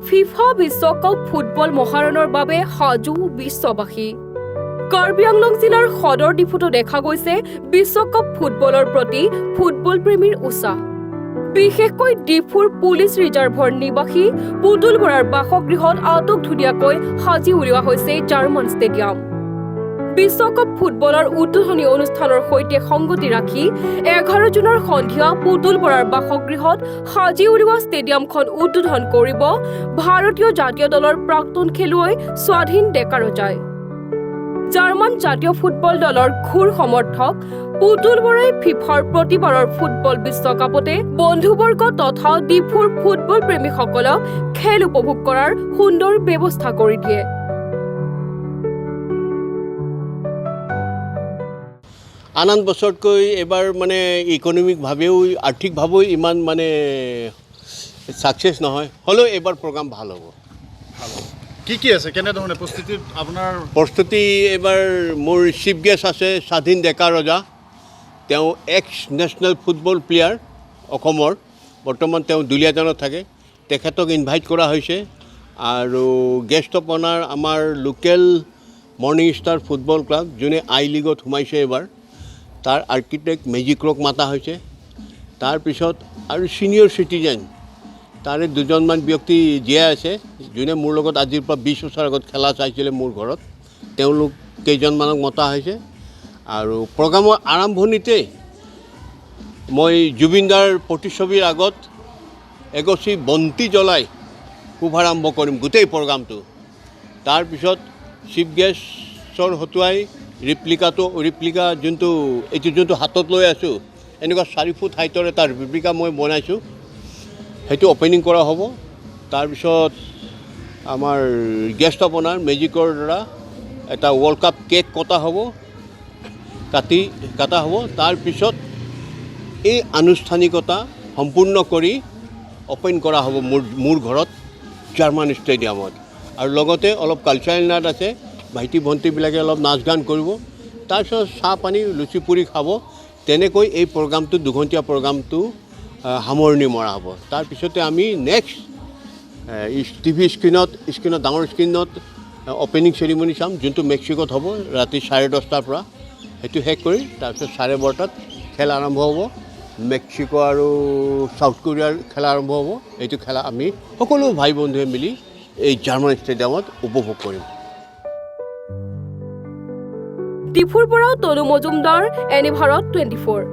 FIFA বিশ্বকাপ football মহাৰণৰ বাবে সাজু বিশ্ববাসী। কাৰ্বি আংলং জিলাৰ সদৰ ডিফুটো দেখা গৈছে বিশ্বকাপ ফুটবলৰ প্ৰতি ফুটবল প্ৰেমীৰ উৎসাহ। বিশেষকৈ ডিফুৰ পুলিচ ৰিজাৰ্ভৰ নিবাসী পুতুল বৰাৰ বাসগৃহত আটকধুনীয়াকৈ সাজি উলিওৱা হৈছে জাৰ্মান ষ্টেডিয়াম। বিশ্বকাপ ফুটবলৰ উদ্বোধনী অনুষ্ঠানৰ সৈতে সংগতি ৰাখি 11 জুনৰ সন্ধিয়া পুতুল বৰাৰ বাসগৃহত সাজি উলিওৱা ষ্টেডিয়ামখন উদ্বোধন কৰিব ভাৰতীয় জাতীয় দলৰ প্ৰাক্তন খেলুৱৈ স্বাধীন ডেকা ৰজাই। জাৰ্মান জাতীয় ফুটবল দলৰ ঘোৰ সমৰ্থক পুতুল বৰাই ফিফাৰ প্ৰতিবাৰৰ ফুটবল বিশ্বকাপতে বন্ধুবৰ্গ তথা ডিফুৰ ফুটবল প্ৰেমীসকলক খেল উপভোগ কৰাৰ সুন্দৰ ব্যৱস্থা কৰি দিয়ে। আন বছৰতকৈ এবাৰ মানে ইকনমিকভাৱেও আৰ্থিকভাৱেও ইমান মানে ছাকচেছ নহয়, হ'লেও এইবাৰ প্ৰগ্ৰাম ভাল হ'ব। কি আছে কেনেধৰণে প্ৰস্তুতি আপোনাৰ? প্ৰস্তুতি এইবাৰ মোৰ চিফ গেষ্ট আছে স্বাধীন ডেকা ৰজা। তেওঁ এক্স নেশ্যনেল ফুটবল প্লেয়াৰ অসমৰ, বৰ্তমান তেওঁ দুলীয়াজানত থাকে। তেখেতক ইনভাইট কৰা হৈছে আৰু গেষ্ট অফ অনাৰ আমাৰ local morning star football club, যোনে আই লিগত সোমাইছে এইবাৰ, তাৰ আৰ্কিটেক্ট মেজিক্ৰক মাতা হৈছে। তাৰপিছত আৰু ছিনিয়ৰ চিটিজেন তাৰে দুজনমান ব্যক্তি জীয়াই আছে, যোনে মোৰ লগত আজিৰ পৰা 20 বছৰ আগত খেলা চাইছিলে মোৰ ঘৰত, তেওঁলোক কেইজনমানক মতা হৈছে। আৰু প্ৰগ্ৰামৰ আৰম্ভণিতেই মই জুবিনদাৰ প্ৰতিচ্ছবিৰ আগত এগছি বন্তি জ্বলাই শুভাৰম্ভ কৰিম গোটেই প্ৰগ্ৰামটো। তাৰপিছত চিফ গেষ্টৰ হতুৱাই ৰিপ্লিকা যোনটো হাতত লৈ আছোঁ, এনেকুৱা 4 ফুট হাইটৰ এটা ৰিপ্লিকা মই বনাইছোঁ, সেইটো অপেনিং কৰা হ'ব। তাৰপিছত আমাৰ গেষ্ট অফ অনাৰ মেজিকৰ দ্বাৰা এটা ৱৰ্ল্ড কাপ কেক কটা হ'ব। তাৰপিছত এই আনুষ্ঠানিকতা সম্পূৰ্ণ কৰি অপেন কৰা হ'ব মোৰ ঘৰত জাৰ্মান ষ্টেডিয়ামত। আৰু লগতে অলপ কালচাৰেল নাইট আছে, ভাইটি ভণ্টিবিলাকে অলপ নাচ গান কৰিব। তাৰপিছত চাহ পানী লুচি পুৰি খাব। তেনেকৈ এই প্ৰগ্ৰামটো 2 ঘণ্টীয়া প্ৰগ্ৰামটো সামৰণি মৰা হ'ব। তাৰপিছতে আমি নেক্সট টিভি স্ক্ৰীণত ডাঙৰ স্ক্ৰীণত অপেনিং চেৰিমনি চাম, যোনটো মেক্সিকোত হ'ব ৰাতি 10:30 পৰা। সেইটো শেষ কৰি তাৰপিছত 12:30 খেল আৰম্ভ হ'ব। মেক্সিকো আৰু চাউথ কোৰিয়াৰ খেলা আৰম্ভ হ'ব। এইটো খেলা আমি সকলো ভাই বন্ধুৱে মিলি এই জাৰ্মান ষ্টেডিয়ামত উপভোগ কৰিম। ডিফুৰ পৰা তনু মজুমদাৰ, এনি ভাৰত 24।